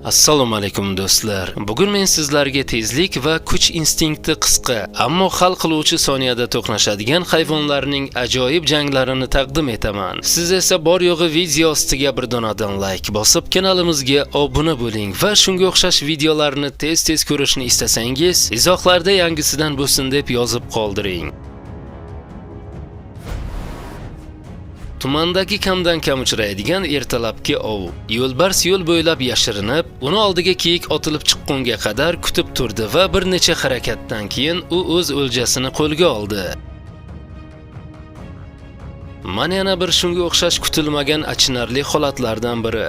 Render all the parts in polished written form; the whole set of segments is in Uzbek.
Assalomu alaykum do'stlar. Bugun men sizlarga tezlik va kuch instinkti qisqa, ammo hal qiluvchi soniyada to'qnashadigan hayvonlarning ajoyib janglarini taqdim etaman. Siz esa bor yo'g'i video ostiga bir donadan like bosib, kanalimizga obuna bo'ling va shunga o'xshash videolarni tez-tez ko'rishni istasangiz, izohlarda yangisidan bo'lsin deb yozib qoldiring. Tumandagi kamdan kam uchraydigan ertalabki ov. Yo'lbars yo'l bo'ylab yashirinib, uni oldiga kiyik otilib chiqqunga qadar kutib turdi va bir necha harakatdan keyin u o'z o'ljasini qo'lga oldi. Mana yana bir shunga o'xshash kutilmagan achinarli holatlardan biri.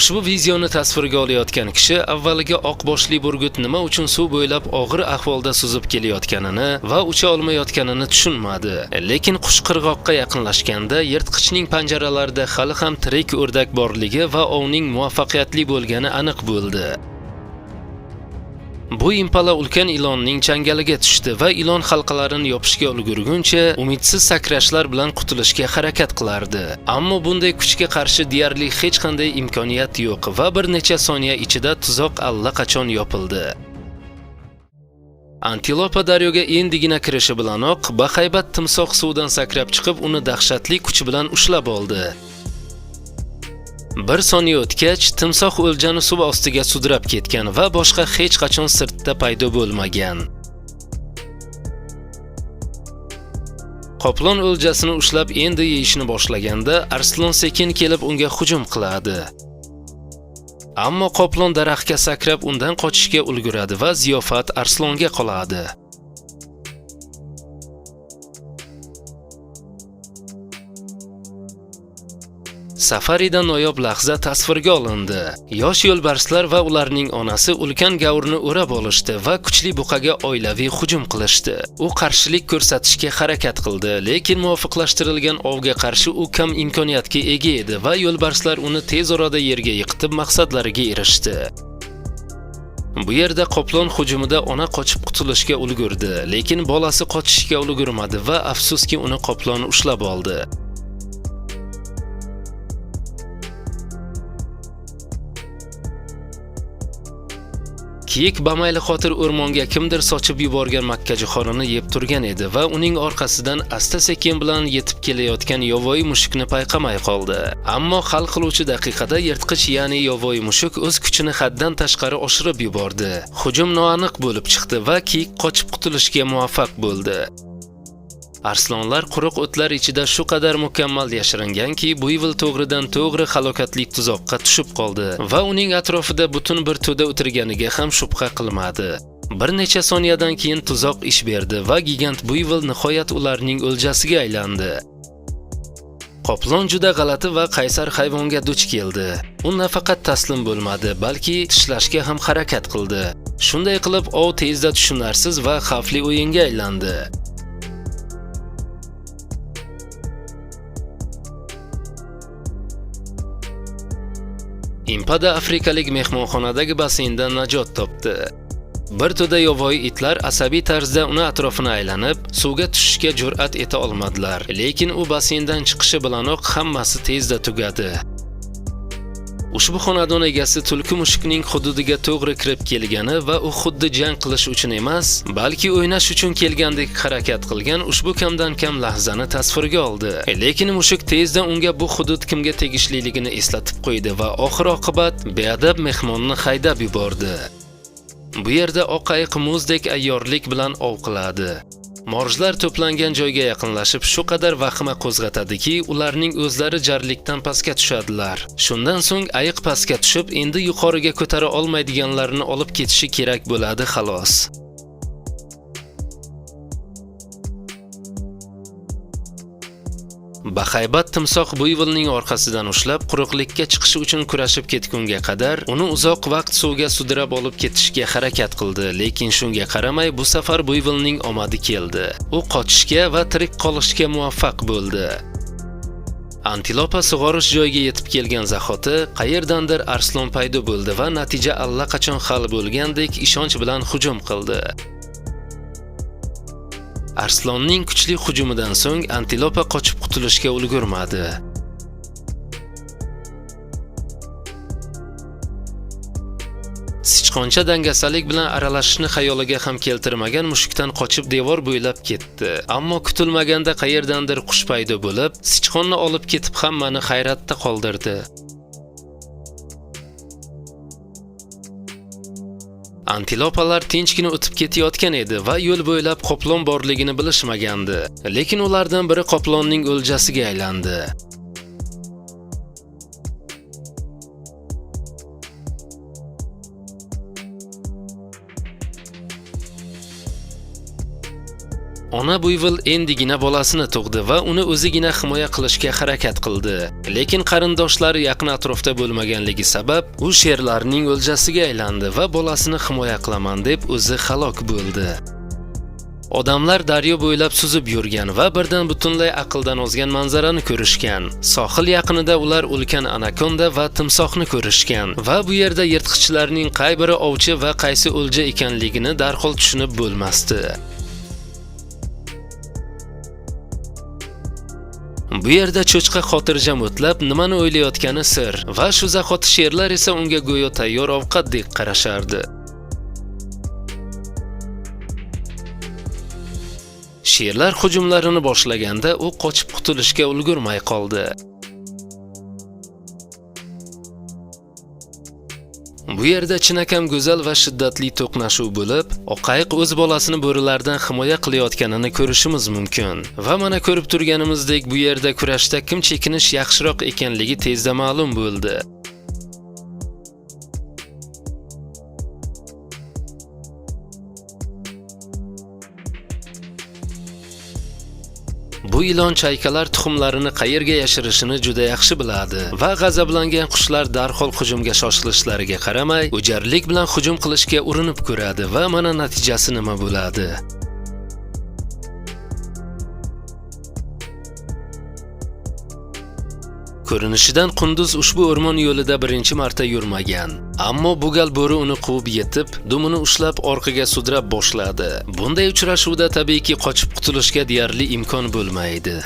Ushbu videoni tasvirga olayotgan kishi avvaliga oq boshli burgut nima uchun suv bo'ylab og'ir ahvolda suzib kelayotganini va ucha olmayotganini tushunmadi. Lekin qush qirg'oqqa yaqinlashganda yirtqichning panjaralarida hali ham tirik o'rdak borligi va ovning muvaffaqiyatli bo'lgani aniq bo'ldi. Bu impala ulkan ilonning changaliga tushdi va ilon halqalarini yopishga ulgurguncha umidsiz sakrashlar bilan qutulishga harakat qilardi. Ammo bunday kuchga qarshi deyarli hech qanday imkoniyat yo'q va bir necha soniya ichida tuzoq allaqachon yopildi. Antilopa daryoga endigina kirishi bilanoq bahaybat timsoh suvdan sakrab chiqib, uni dahshatli kuch bilan ushlab oldi. Bir soniya o'tgach, timsoh o'ljani suv ostiga sudrab ketgan va boshqa hech qachon sirtda paydo bo'lmagan. Qoplon o'ljasini ushlab endi yeyishni boshlaganda, arslon sekin kelib unga hujum qiladi. Ammo qoplon daraxtga sakrab undan qochishga ulguradi va ziyofat arslonga qoladi. Safaridan noyob lahza tasvirga olindi. Yosh yo'lbarslar va ularning onasi ulkan gavurni o'rab olishdi va kuchli buqaga oilaviy hujum qilishdi. U qarshilik ko'rsatishga harakat qildi, lekin muvofiqlashtirilgan ovga qarshi u kam imkoniyatga ega edi va yo'lbarslar uni tez orada yerga yiqitib maqsadlariga erishdi. Bu yerda qoplon hujumida ona qochib qutulishga ulgurdi, lekin bolasi qochishga ulgurmadi va afsuski uni qoplon ushlab oldi. Kiyik bamayli xotir o'rmonga kimdir sochib yuborgan makkajo'xorini yeb turgan edi va uning orqasidan asta-sekin bilan yetib kelayotgan yovvoyi mushukni payqamay qoldi. Ammo hal qiluvchi daqiqada yirtqich, ya'ni yovvoyi mushuk o'z kuchini haddan tashqari oshirib yubordi. Hujum noaniq bo'lib chiqdi va kiyik qochib qutulishga muvaffaq bo'ldi. Arslonlar quruq o'tlar ichida shu qadar mukammal yashiringanki, Buivil to'g'ridan to'g'ri halokatli tuzoqqa tushib qoldi va uning atrofida butun bir to'da o'tirganiga ham shubha qilmadi. Bir necha soniyadan keyin tuzoq ish berdi va gigant Buivil nihoyat ularning o'ljasiga aylandi. Qoplon juda g'alati va qaysar hayvonga duch keldi. U nafaqat taslim bo'lmadi, balki tishlashga ham harakat qildi. Shunday qilib, ov tezda tushunarsiz va xavfli o'yinga aylandi. Impada afrikalik mehmonxonadagi basseyndan najot topdi. Bir to'da yovvoyi itlar asabiy tarzda uni atrofini aylanib, suvga tushishga jur'at eta olmadilar, lekin u basseyndan chiqishi bilanoq hammasi tezda tugadi. Ushbu xonadon egasi tulki mushukning hududiga to'g'ri kirib kelgani va u xuddi jang qilish uchun emas, balki o'ynash uchun kelgandek harakat qilgan ushbu kamdan kam lahzani tasvirga oldi. Lekin mushuk tezda unga bu hudud kimga tegishliligini eslatib qo'ydi va oxir-oqibat beadab mehmonni haydab yubordi. Bu yerda oq ayiq muzdek ayyorlik bilan ov qiladi. Morjlar to'plangan joyga yaqinlashib shu qadar vahima qo'zg'atadiki, ularning o'zlari jarlikdan pastga tushadilar. Shundan so'ng ayiq pastga tushib, endi yuqoriga ko'tara olmaydiganlarini olib ketishi kerak bo'ladi xolos. Bahaybat timsoh Buivilning orqasidan ushlab, quruqlikka chiqishi uchun kurashib ketgunga qadar uni uzoq vaqt suvga sudrab olib ketishga harakat qildi, lekin shunga qaramay bu safar Buivilning omadi keldi. U qochishga va tirik qolishga muvaffaq bo'ldi. Antilopa sug'orish joyiga yetib kelgan zahoti qayerdandir arslon paydo bo'ldi va natija allaqachon hal bo'lgandek ishonch bilan hujum qildi. Arslonning kuchli hujumidan so'ng antilopa qochib qutulishga ulgurmadi. Sichqoncha dangasalik bilan aralashishni xayoliga ham keltirmagan mushukdan qochib devor bo'ylab ketdi. Ammo kutilmaganda qayerdandir qush paydo bo'lib, sichqonni olib ketib hammani hayratda qoldirdi. Antilopalar tinchgina o'tib ketayotgan edi va yo'l bo'ylab qoplon borligini bilishmagandi. Lekin ulardan biri qoplonning o'ljasiga aylandi. Ona buyvil endigina bolasini tug'di va uni o'zigina himoya qilishga harakat qildi. Lekin qarindoshlari yaqin atrofda bo'lmaganligi sabab u sherlarning o'ljasiga aylandi va bolasini himoya qilaman deb o'zi halok bo'ldi. Odamlar daryo bo'ylab suzib yurgan va birdan butunlay aqldan ozgan manzarani ko'rishgan. Sohil yaqinida ular ulkan anakonda va timsohni ko'rishgan va bu yerda yirtqichlarning qay biri ovchi va qaysi o'lja ekanligini darhol tushunib bo'lmasdi. Bu yerda cho'chqa xotirjam o'tlab nimani o'ylayotgani sir va shu zahoti sherlar esa unga go'yo tayyor ovqatdek qarashardi. Sherlar hujumlarini boshlaganda u qochib qutulishga ulgurmay qoldi. Bu yerda chinakam go'zal va shiddatli to'qnashuv bo'lib, oqayiq o'z bolasini bo'rilardan himoya qilayotganini ko'rishimiz mumkin. Va mana ko'rib turganimizdek bu yerda kurashda kim chekinish yaxshiroq ekanligi tezda ma'lum bo'ldi. Bu ilon chaykalar tuxumlarini qayerga yashirishini juda yaxshi biladi va g'azablangan qushlar darhol hujumga shoshilishlariga qaramay, o'jarlik bilan hujum qilishga urinib ko'radi va mana natijasi nima bo'ladi. Ko'rinishidan qunduz ushbu o'rmon yo'lida birinchi marta yurmagan. Ammo bu gal bo'ri uni quvib yetib, dumini ushlab orqaga sudrab boshladi. Bunday uchrashuvda tabiiyki qochib qutulishga deyarli imkon bo'lmaydi.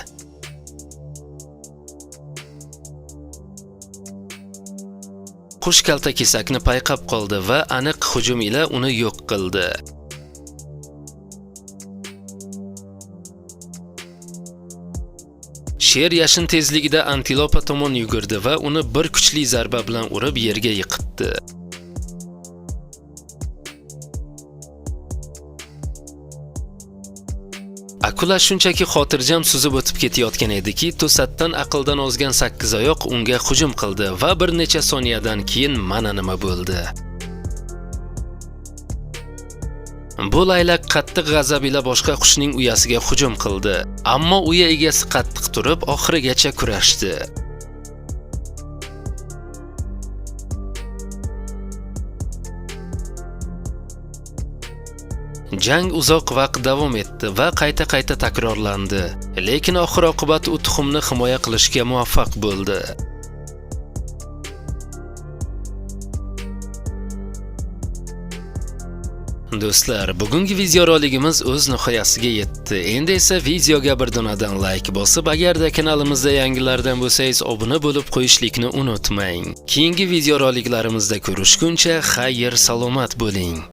Qush kaltakesakni payqab qoldi va aniq hujum ila uni yo'q qildi. Sher yashin tezligida antilopa tomon yugurdi va uni bir kuchli zarba bilan urib yerga yiqitdi. Akula shunchaki xotirjam suzib o'tib ketayotgan ediki, to'satdan aqldan ozgan sakkizoyoq unga hujum qildi va bir necha soniyadan keyin mana nima bo'ldi. Bu laylak qattiq g'azab ila boshqa qushning uyasiga hujum qildi, ammo uya egasi qattiq turib oxirigacha kurashdi. Jang uzoq vaqt davom etdi va qayta-qayta takrorlandi, lekin oxir-oqibat u tuxumni himoya qilishga muvaffaq bo'ldi. Do'stlar, bugungi videoroligimiz o'z nihoyasiga yetdi. Endi esa videoga bir donadan like bosib, agarda kanalimizda yangilardan bo'lsangiz obuna bo'lib qo'yishlikni unutmang. Keyingi videoroliklarimizda ko'rishguncha xayr salomat bo'ling.